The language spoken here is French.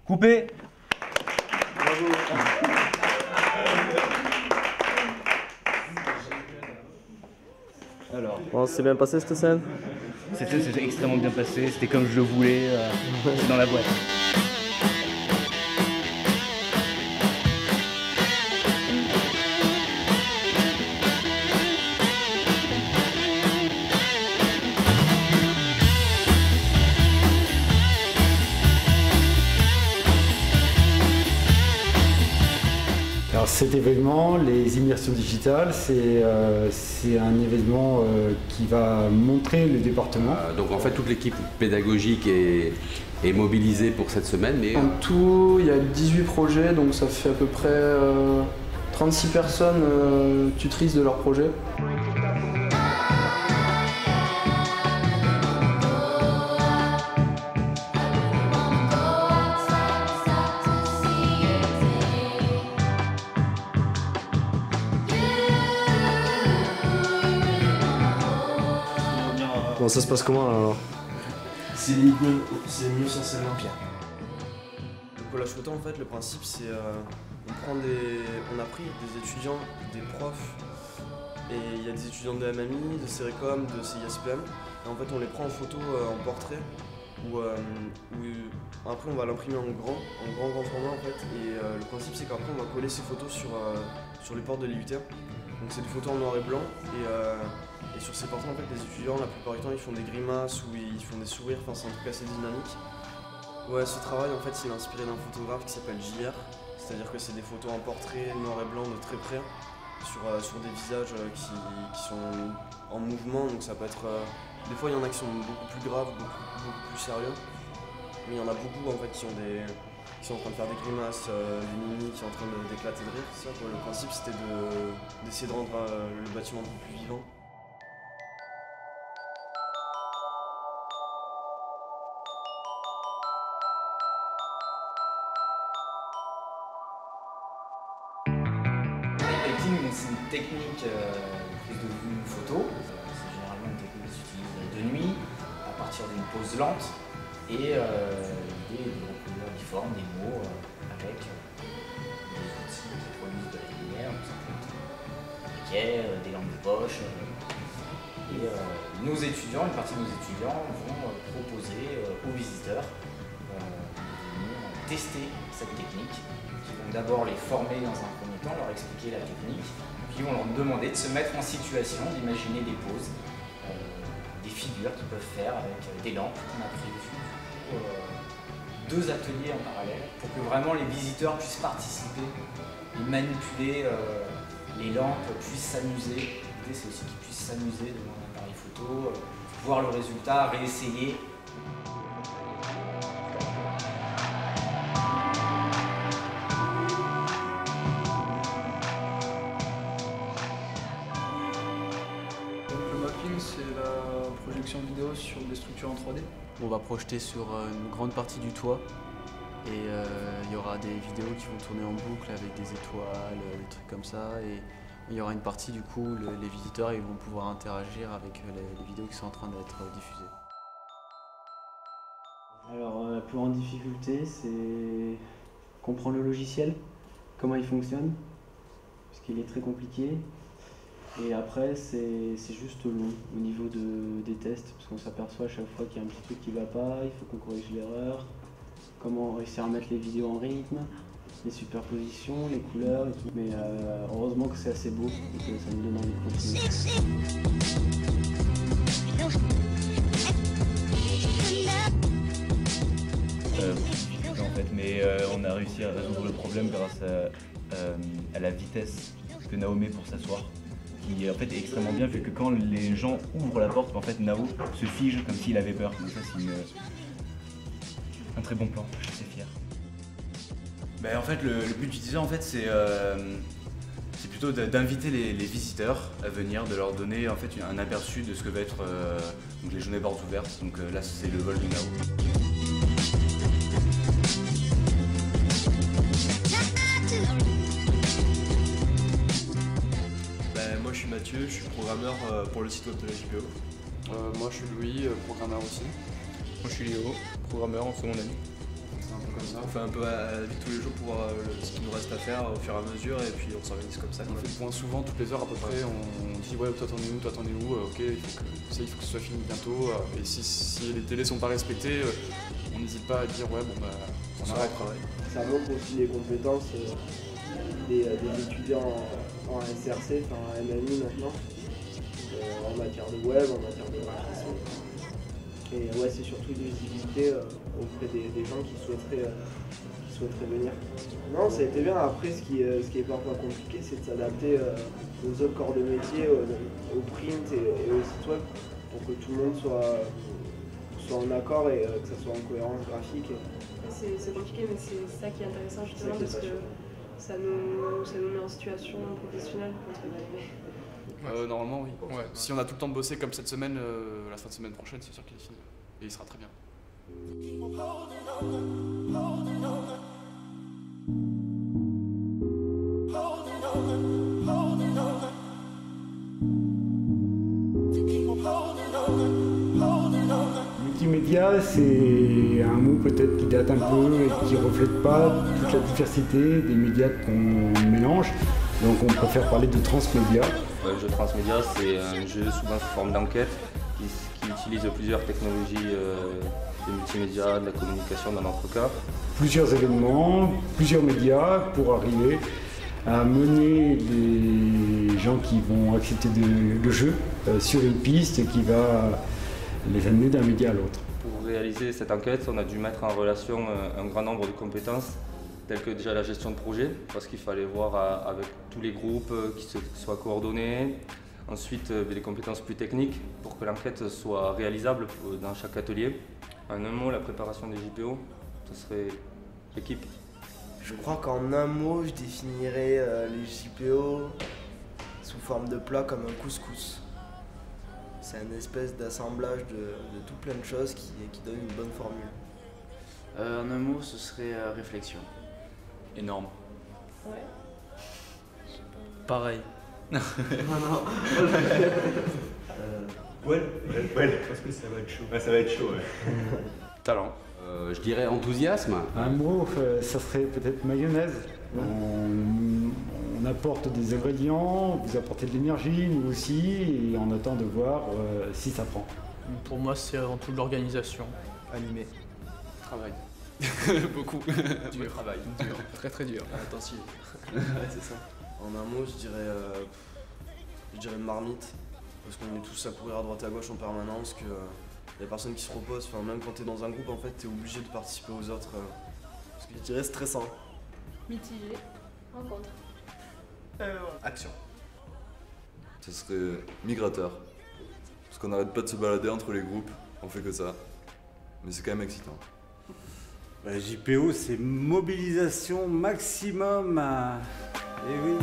Coupé. Bravo. Alors, Bon, c'est bien passé cette scène? c'était extrêmement bien passé, c'était comme je le voulais, dans la boîte. Alors cet événement, les immersions digitales, c'est un événement qui va montrer le département. Donc en fait toute l'équipe pédagogique est mobilisée pour cette semaine. Mais En tout, il y a 18 projets, donc ça fait à peu près 36 personnes tutrices de leur projet. Bon, ça se passe comment alors? C'est mieux sans Saint-Pierre. Le collage photo, en fait, le principe c'est on a pris des étudiants, des profs, et il y a des étudiants de MMI, de Cerecom, de CISPM, et en fait on les prend en photo en portrait, où après on va l'imprimer en grand format en fait, et le principe c'est qu'après on va coller ces photos sur les portes de l'IUT. Donc c'est des photos en noir et blanc, et sur ces portraits en fait les étudiants la plupart du temps ils font des grimaces ou ils font des sourires, enfin c'est un truc assez dynamique. Ouais, ce travail en fait il est inspiré d'un photographe qui s'appelle JR, c'est-à-dire que c'est des photos en portrait noir et blanc de très près sur des visages qui sont en mouvement, donc ça peut être... des fois il y en a qui sont beaucoup plus graves, beaucoup plus sérieux, mais il y en a beaucoup en fait qui sont en train de faire des grimaces, des mimiques, qui sont en train d'éclater de rire. Ça, quoi. Le principe c'était d'essayer de rendre le bâtiment un peu plus vivant. C'est une technique prise de vue photo. C'est généralement une technique qui s'utilise de nuit, à partir d'une pose lente. Et l'idée est de reproduire des formes, des mots, avec des outils qui produisent de la lumière, donc ça peut être des briquets, des lampes de poche. Et nos étudiants, une partie de nos étudiants, vont proposer aux visiteurs de venir tester cette technique. Ils vont d'abord les former dans un premier temps, leur expliquer la technique, puis ils vont leur demander de se mettre en situation, d'imaginer des poses, des figures qu'ils peuvent faire avec des lampes. On a prévu deux ateliers en parallèle pour que vraiment les visiteurs puissent participer et manipuler les lampes, puissent s'amuser. L'idée c'est aussi qu'ils puissent s'amuser devant un appareil photo, voir le résultat, réessayer. C'est la projection vidéo sur des structures en 3D. On va projeter sur une grande partie du toit et il y aura des vidéos qui vont tourner en boucle avec des étoiles, des trucs comme ça, et il y aura une partie du coup, les visiteurs ils vont pouvoir interagir avec les vidéos qui sont en train d'être diffusées. Alors la plus grande difficulté c'est comprendre le logiciel, comment il fonctionne, parce qu'il est très compliqué. Et après, c'est juste long au niveau des tests, parce qu'on s'aperçoit à chaque fois qu'il y a un petit truc qui ne va pas, il faut qu'on corrige l'erreur, comment réussir à mettre les vidéos en rythme, les superpositions, les couleurs et tout. Mais heureusement que c'est assez beau et que ça nous donne envie de continuer. En fait, mais on a réussi à résoudre le problème grâce à la vitesse que Nao met pour s'asseoir, qui en fait est extrêmement bien, vu que quand les gens ouvrent la porte, en fait Nao se fige comme s'il avait peur. Donc ça c'est un très bon plan, je suis assez fier. Ben, en fait le but du teaser en fait c'est plutôt d'inviter les visiteurs à venir, de leur donner en fait un aperçu de ce que va être donc les journées portes ouvertes. Donc là c'est le vol de Nao. Moi je suis Mathieu, je suis programmeur pour le site web de la JPO. Moi je suis Louis, programmeur aussi. Moi je suis Léo, programmeur en seconde année. C'est un peu comme ça. On fait un peu à la vie de tous les jours pour voir ce qu'il nous reste à faire au fur et à mesure et puis on s'organise comme ça. On fait le point souvent, toutes les heures à peu près, on dit ouais toi t'en es où, ok il faut que ce soit fini bientôt et si les délais sont pas respectés, on n'hésite pas à dire ouais bon bah on arrête. Ça montre aussi les compétences des étudiants en SRC, enfin en MMI maintenant, en matière de web, en matière de graphisme. Et ouais, c'est surtout une visibilité auprès des gens qui souhaiteraient venir. Non, ça a été bien. Après, ce qui est parfois compliqué, c'est de s'adapter aux autres corps de métier, au print et au site web, pour que tout le monde soit en accord et que ça soit en cohérence graphique. C'est compliqué, mais c'est ça qui est intéressant justement parce que ça nous met en situation professionnelle entre guillemets. Normalement oui. Ouais. Si on a tout le temps de bosser comme cette semaine, la fin de semaine prochaine, c'est sûr qu'il est fini. Et il sera très bien. Multimédia, c'est un mot peut-être qui date un peu et qui ne reflète pas toute la diversité des médias qu'on mélange. Donc on préfère parler de transmédia. Le jeu transmédia, c'est un jeu souvent sous forme d'enquête qui utilise plusieurs technologies de multimédia, de la communication dans notre cas. Plusieurs événements, plusieurs médias pour arriver à mener les gens qui vont accepter le jeu sur une piste qui va les amener d'un média à l'autre. Pour réaliser cette enquête, on a dû mettre en relation un grand nombre de compétences, telles que déjà la gestion de projet, parce qu'il fallait voir avec tous les groupes qui soient coordonnés. Ensuite, les compétences plus techniques pour que l'enquête soit réalisable dans chaque atelier. En un mot, la préparation des JPO, ce serait l'équipe. Je crois qu'en un mot, je définirais les JPO sous forme de plat comme un couscous. C'est une espèce d'assemblage de tout plein de choses qui donne une bonne formule. En un mot, ce serait réflexion. Énorme. Ouais. Pareil. Ouais, parce que ça va être chaud. Ouais, ça va être chaud, ouais. Talent. Je dirais enthousiasme. Un mot, ça serait peut-être mayonnaise. On apporte des ingrédients, vous apportez de l'énergie, nous aussi, et on attend de voir si ça prend. Pour moi, c'est avant tout de l'organisation. Animé. Travail. Beaucoup. Du travail. Dur. Très très dur. Intensif. Ouais, c'est ça. En un mot, je dirais marmite. Parce qu'on est tous à courir à droite et à gauche en permanence, que y a personne qui se repose. Enfin, même quand t'es dans un groupe, en fait, t'es obligé de participer aux autres. Parce que je dirais stressant. Mitigé. Rencontre. Action. Ce serait migrateur. Parce qu'on n'arrête pas de se balader entre les groupes, on fait que ça. Mais c'est quand même excitant. JPO, c'est mobilisation maximum. Eh oui.